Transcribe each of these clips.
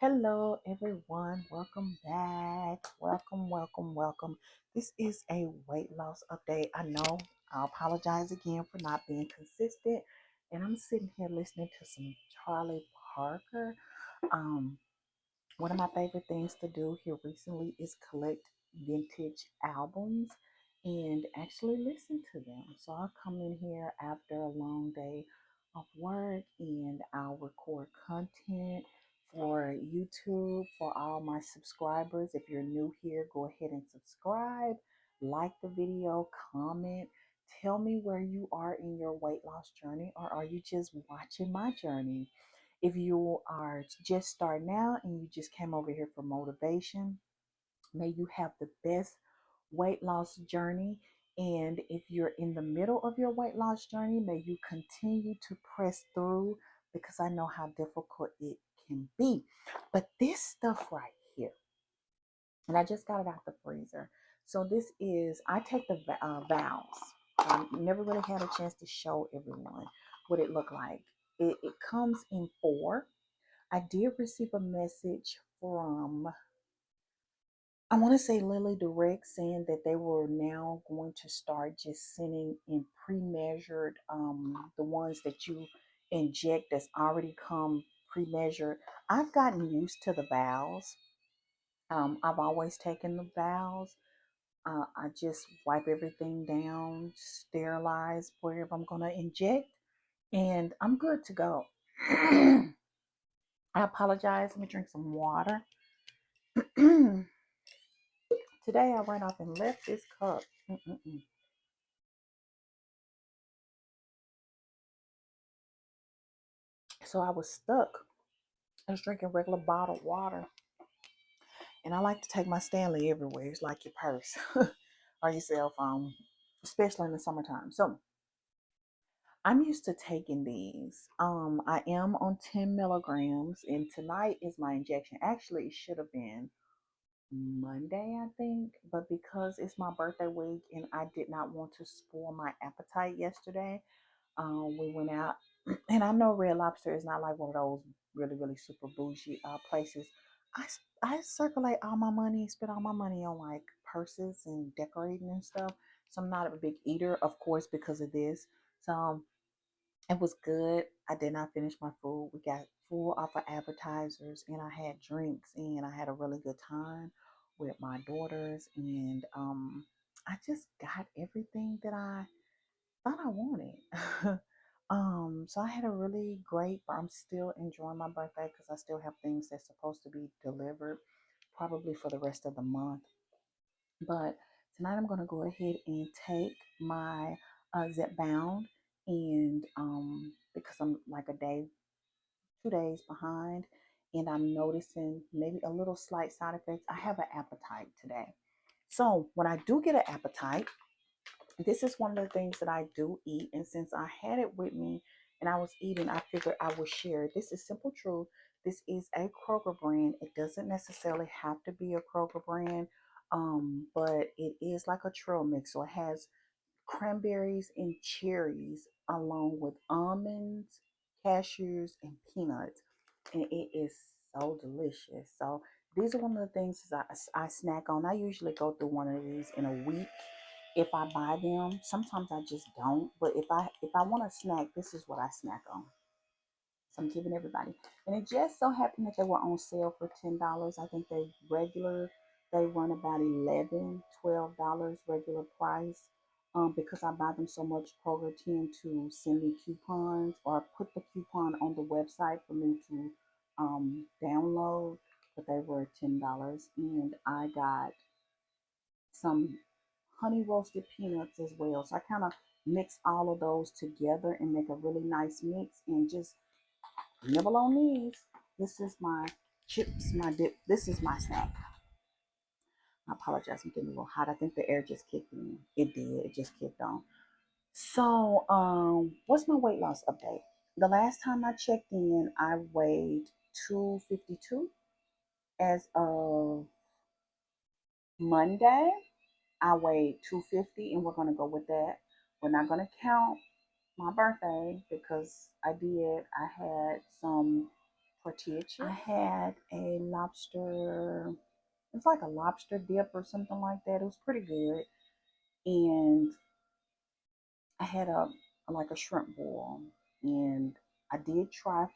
Hello, everyone. Welcome back. Welcome. This is a weight loss update. I know I apologize again for not being consistent, and I'm sitting here listening to some Charlie Parker. Um, One of my favorite things to do here recently is collect vintage albums and actually listen to them. So I'll come in here after a long day of work and I'll record content for YouTube for all my subscribers. If you're new here, go ahead and subscribe, like the video, comment. Tell me where you are in your weight loss journey, or are you just watching my journey? If you are just starting out and you just came over here for motivation, may you have the best weight loss journey. And if you're in the middle of your weight loss journey, may you continue to press through because I know how difficult it can be. But this stuff right here, and I just got it out the freezer. So this is, I take the valves. I never really had a chance to show everyone what it looked like. It comes in four. I did receive a message from, I want to say Lily Direct, saying that they were now going to start just sending in pre-measured, the ones that you inject that's already come pre-measured. I've gotten used to the valves. I've always taken the valves. I just wipe everything down, sterilize wherever I'm going to inject, and I'm good to go. I apologize. Let me drink some water. Today I ran off and left this cup. So I was stuck. I was drinking regular bottled water. And I like to take my Stanley everywhere. It's like your purse or your cell phone, especially in the summertime. So I'm used to taking these. I am on 10 milligrams, and tonight is my injection. Actually, it should have been Monday, I think, but because it's my birthday week and I did not want to spoil my appetite yesterday, we went out, and I know Red Lobster is not like one of those really super bougie places. I circulate all my money, spend all my money on like purses and decorating and stuff. So I'm not a big eater, of course, because of this. So it was good. I did not finish my food. We got full off of appetizers, and I had drinks, and I had a really good time with my daughters, and I just got everything that I thought I wanted. So I had a really great, I'm still enjoying my birthday because I still have things that's supposed to be delivered probably for the rest of the month. But tonight I'm going to go ahead and take my Zebound, and because I'm like a day, 2 days behind, and I'm noticing maybe a little slight side effects. I have an appetite today. So when I do get an appetite, this is one of the things that I do eat. And since I had it with me and I was eating, I figured I would share it. This is Simple Truth. This is a Kroger brand. It doesn't necessarily have to be a Kroger brand, but it is like a trail mix. So it has cranberries and cherries along with almonds, cashews, and peanuts. And it is so delicious. So these are one of the things that I snack on. I usually go through one of these in a week if I buy them. Sometimes I just don't. But if I want a snack, this is what I snack on. So I'm giving everybody. And it just so happened that they were on sale for $10. I think they run about 11, $12 regular price. Because I buy them so much, Kroger tend to send me coupons or put the coupon on the website for me to download. But they were $10, and I got some honey roasted peanuts as well. So I kind of mix all of those together and make a really nice mix and just nibble on these. This is my chips, my dip. This is my snack. I apologize, I'm getting a little hot. I think the air just kicked in. It did. It just kicked on. So, what's my weight loss update? The last time I checked in, I weighed 252. As of Monday, I weighed 250, and we're gonna go with that. We're not gonna count my birthday because I had some tortilla chips. I had a lobster, it's like a lobster dip or something like that. It was pretty good. And I had a like a shrimp boil, and I did try.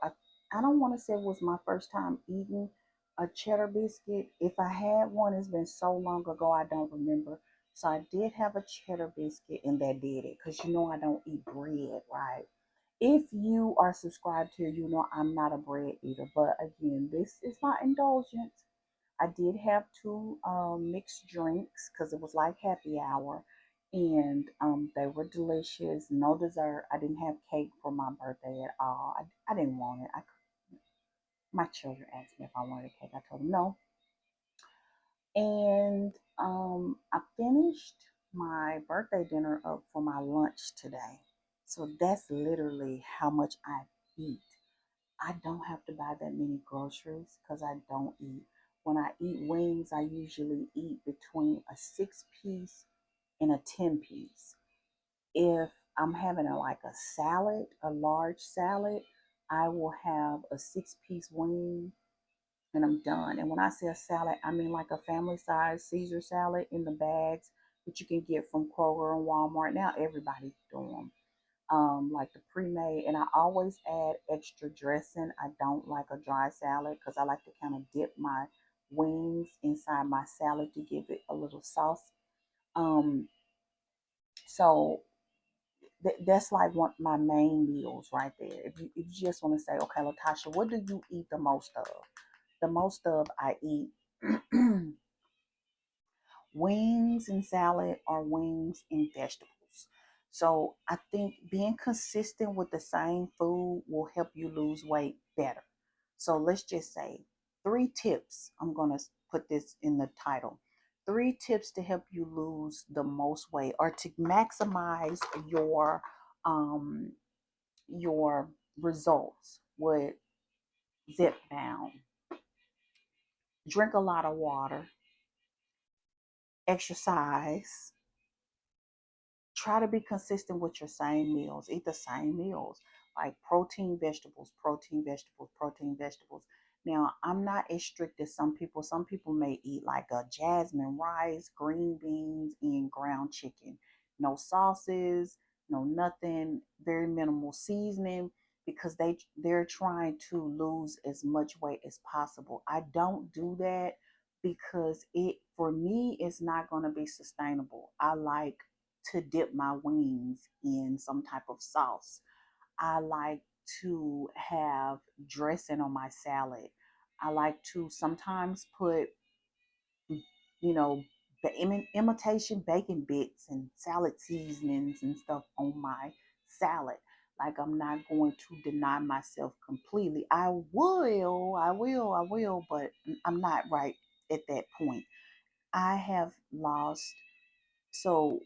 I, I don't want to say it was my first time eating a cheddar biscuit. If I had one, it's been so long ago I don't remember. So I did have a cheddar biscuit, and that did it. Cause you know I don't eat bread, right? If you are subscribed to, you know I'm not a bread eater. But again, this is my indulgence. I did have two mixed drinks because it was like happy hour, and they were delicious. No dessert. I didn't have cake for my birthday at all. I didn't want it. My children asked me if I wanted a cake. I told them no. And I finished my birthday dinner up for my lunch today. So that's literally how much I eat. I don't have to buy that many groceries because I don't eat. When I eat wings, I usually eat between a 6 piece and a 10 piece. If I'm having like a salad, a large salad, I will have a 6 piece wing and I'm done. And when I say a salad, I mean like a family size Caesar salad in the bags that you can get from Kroger and Walmart. Now everybody's doing them. Like the pre-made, and I always add extra dressing. I don't like a dry salad because I like to kind of dip my wings inside my salad to give it a little sauce. Um, so that's like one my main meals right there. If you just want to say, okay, Latasha, what do you eat the most of? The most of I eat wings and salad or wings and vegetables. So I think being consistent with the same food will help you lose weight better. So let's just say 3 tips. I'm going to put this in the title. 3 tips to help you lose the most weight or to maximize um your results with Zebound. Drink a lot of water, exercise, try to be consistent with your same meals. Eat the same meals, like protein, vegetables, protein, vegetables, protein, vegetables. Now, I'm not as strict as some people. Some people may eat like a jasmine rice, green beans, and ground chicken. No sauces, no nothing, very minimal seasoning because they're trying to lose as much weight as possible. I don't do that because it for me it's not going to be sustainable. I like to dip my wings in some type of sauce. I like to have dressing on my salad. I like to sometimes put, you know, the imitation bacon bits and salad seasonings and stuff on my salad. Like I'm not going to deny myself completely. I will, but I'm not right at that point. I have lost so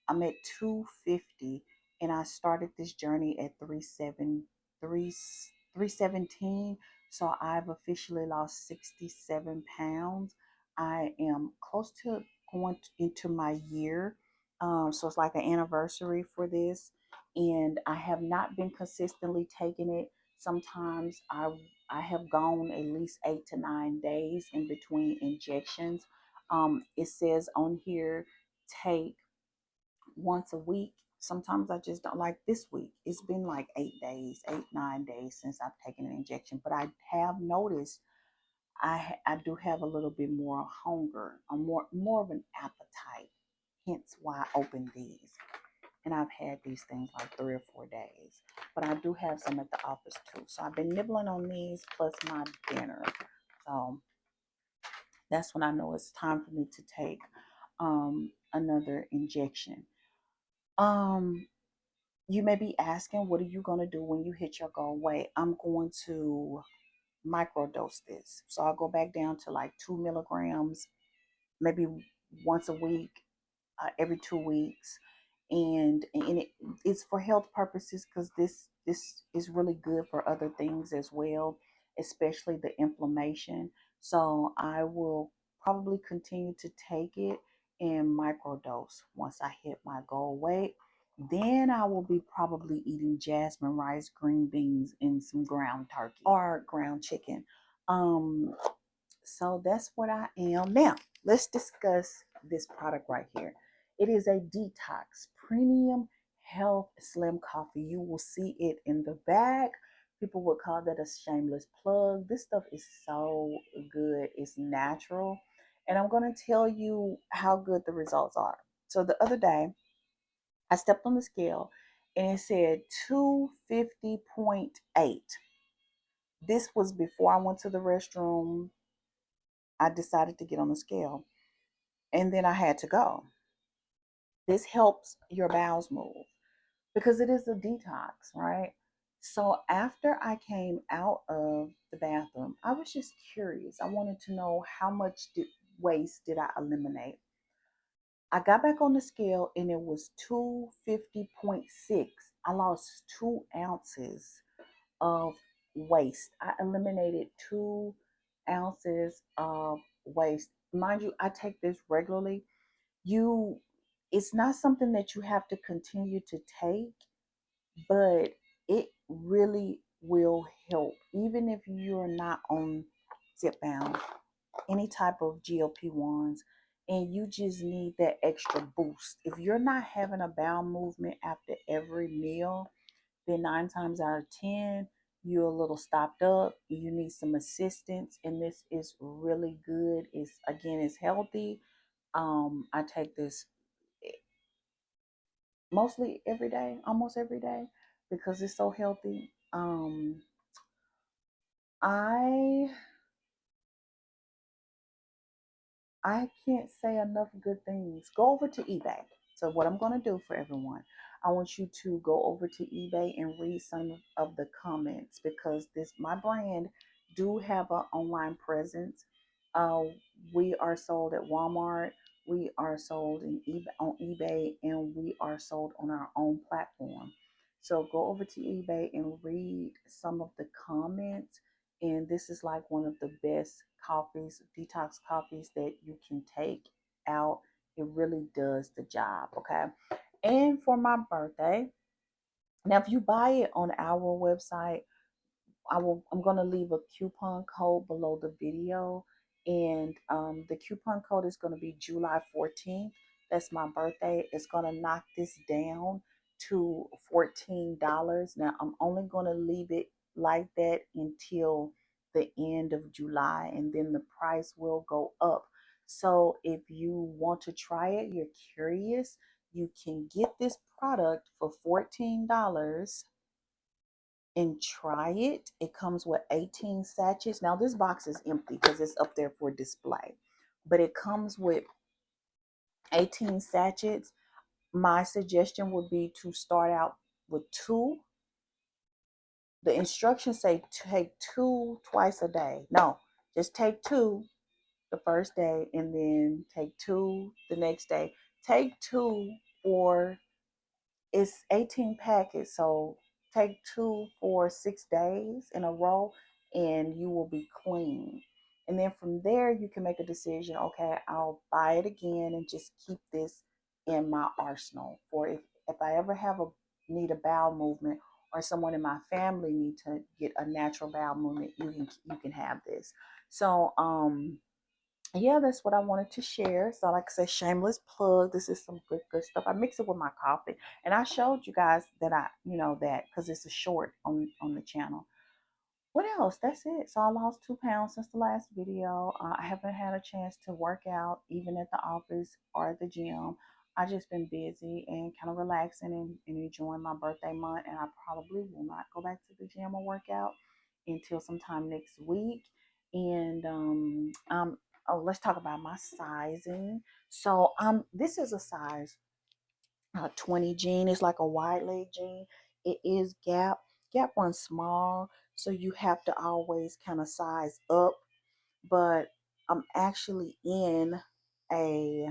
I'm at 250 and I started this journey at 317. So I've officially lost 67 pounds. I am close to going into my year. So it's like an anniversary for this. And I have not been consistently taking it. Sometimes I have gone at least 8 to 9 days in between injections. It says on here take once a week. Sometimes I just don't like this week. It's been like 8 days, 8, 9 days since I've taken an injection, but I have noticed I do have a little bit more hunger, a more of an appetite. Hence why I opened these. And I've had these things like 3 or 4 days. But I do have some at the office too. So I've been nibbling on these plus my dinner. So that's when I know it's time for me to take another injection. Um, you may be asking, what are you going to do when you hit your goal weight? I'm going to microdose this. So I'll go back down to like 2 milligrams, maybe once a week, every 2 weeks. It's for health purposes because this is really good for other things as well, especially the inflammation. So I will probably continue to take it and microdose once I hit my goal weight. Then I will be probably eating jasmine rice, green beans, and some ground turkey or ground chicken. Um, so that's what I am. Now, let's discuss this product right here. It is a detox premium health slim coffee. You will see it in the bag. People would call that a shameless plug. This stuff is so good. It's natural. And I'm going to tell you how good the results are. So the other day, I stepped on the scale and it said 250.8. This was before I went to the restroom. I decided to get on the scale and then I had to go. This helps your bowels move because it is a detox, right? So after I came out of the bathroom, I was just curious. I wanted to know how much waste did I eliminate. I got back on the scale and it was 250.6. I lost 2 ounces of waste. I eliminated 2 ounces of waste. Mind you, I take this regularly. You, it's not something that you have to continue to take, but it really will help. Even if you're not on Zebound, any type of GLP-1s, and you just need that extra boost. If you're not having a bowel movement after every meal, then 9 times out of 10, you're a little stopped up. You need some assistance, and this is really good. It's healthy. I take this mostly every day, almost every day, because it's so healthy. I I can't say enough good things. Go over to eBay. So what I'm going to do for everyone, I want you to go over to eBay and read some of the comments because this my brand do have an online presence. Uh, we are sold at Walmart. We are sold on eBay, and we are sold on our own platform. So go over to eBay and read some of the comments, and this is like one of the best coffees, detox coffees that you can take out. It really does the job, okay? And for my birthday, now if you buy it on our website, I'm going to leave a coupon code below the video, and the coupon code is going to be July 14th. That's my birthday. It's going to knock this down to $14. Now I'm only going to leave it like that until the end of July, and then the price will go up. So if you want to try it, you're curious, you can get this product for $14 and try it. It comes with 18 sachets. Now this box is empty because it's up there for display, but it comes with 18 sachets. My suggestion would be to start out with two. The instructions say take two twice a day. No, just take two the first day and then take two the next day. Take two for it's 18 packets, so take two for 6 days in a row and you will be clean. And then from there you can make a decision, okay, I'll buy it again and just keep this in my arsenal for if I ever have a need a bowel movement, or someone in my family need to get a natural bowel movement, you can have this. So yeah, that's what I wanted to share. So, like I said, shameless plug. This is some good stuff. I mix it with my coffee, and I showed you guys that that because it's a short on the channel. What else? That's it. So I lost 2 pounds since the last video. I haven't had a chance to work out even at the office or at the gym. I just been busy and kind of relaxing and enjoying my birthday month. And I probably will not go back to the gym or work out until sometime next week. And oh, let's talk about my sizing. So this is a size 20 jean. It's like a wide leg jean. It is Gap. Gap runs small, so you have to always kind of size up. But I'm actually in a,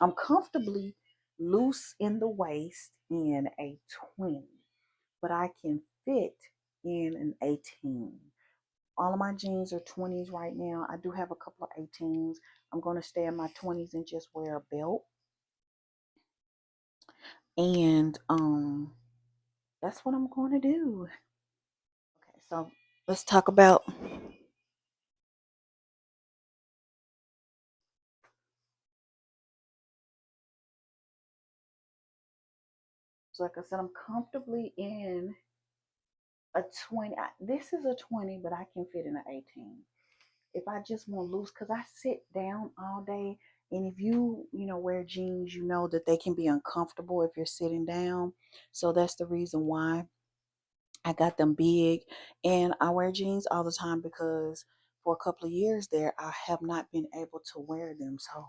I'm comfortably loose in the waist in a 20, but I can fit in an 18. All of my jeans are 20s right now. I do have a couple of 18s. I'm going to stay in my 20s and just wear a belt. And that's what I'm going to do. Okay, so let's talk about, so like I said, I'm comfortably in a 20. This is a 20, but I can fit in an 18. If I just want loose, because I sit down all day. And if you wear jeans, you know that they can be uncomfortable if you're sitting down. So that's the reason why I got them big. And I wear jeans all the time because for a couple of years there, I have not been able to wear them. So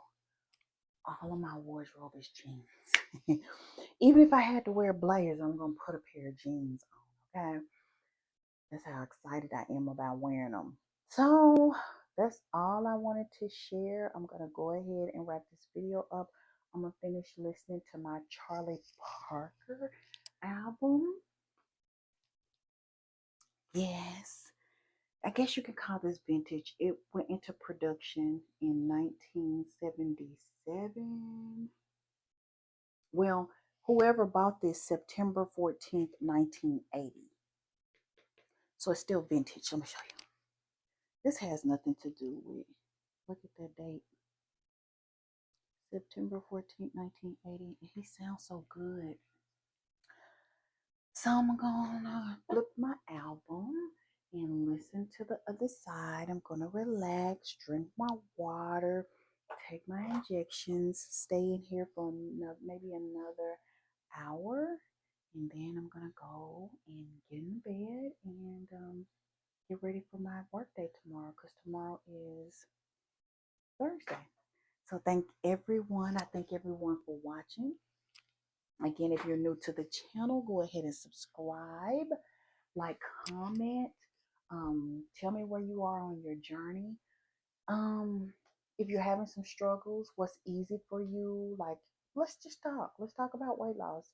all of my wardrobe is jeans. Even if I had to wear blazers, I'm going to put a pair of jeans on. Okay. That's how excited I am about wearing them. So that's all I wanted to share. I'm going to go ahead and wrap this video up. I'm going to finish listening to my Charlie Parker album. Yes. I guess you could call this vintage. It went into production in 1977. Well, whoever bought this September 14th, 1980. So it's still vintage. Let me show you. This has nothing to do with, look at that date. September 14th, 1980. He sounds so good. So I'm gonna flip my album and listen to the other side. I'm gonna relax, drink my water, take my injections, stay in here for maybe another hour, and then I'm gonna go and get in bed and get ready for my birthday tomorrow, because tomorrow is Thursday. So thank everyone. I thank everyone for watching. Again, if you're new to the channel, go ahead and subscribe, like, comment. Tell me where you are on your journey. If you're having some struggles, what's easy for you? Like, let's just talk. Let's talk about weight loss.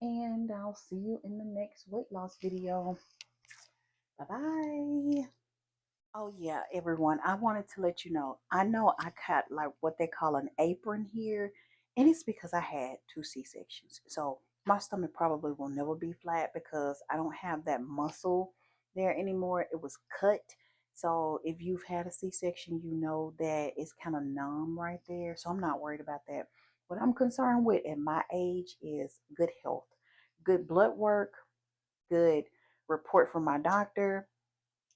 And I'll see you in the next weight loss video. Bye bye. Oh yeah, everyone. I wanted to let you know. I know I got like what they call an apron here, and it's because I had two C-sections. So my stomach probably will never be flat because I don't have that muscle there anymore. It was cut. So if you've had a C-section, you know that it's kind of numb right there. So I'm not worried about that. What I'm concerned with at my age is good health, good blood work, good report from my doctor,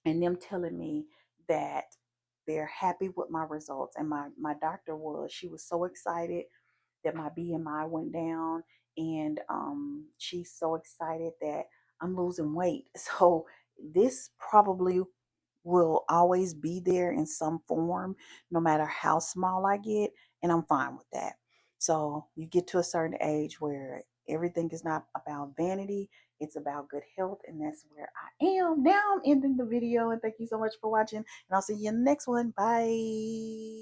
and them telling me that they're happy with my results. And my doctor she was so excited that my BMI went down, and she's so excited that I'm losing weight. So this probably will always be there in some form, no matter how small I get, and I'm fine with that. So you get to a certain age where everything is not about vanity, it's about good health, and that's where I am. Now I'm ending the video, and thank you so much for watching, and I'll see you in the next one. Bye.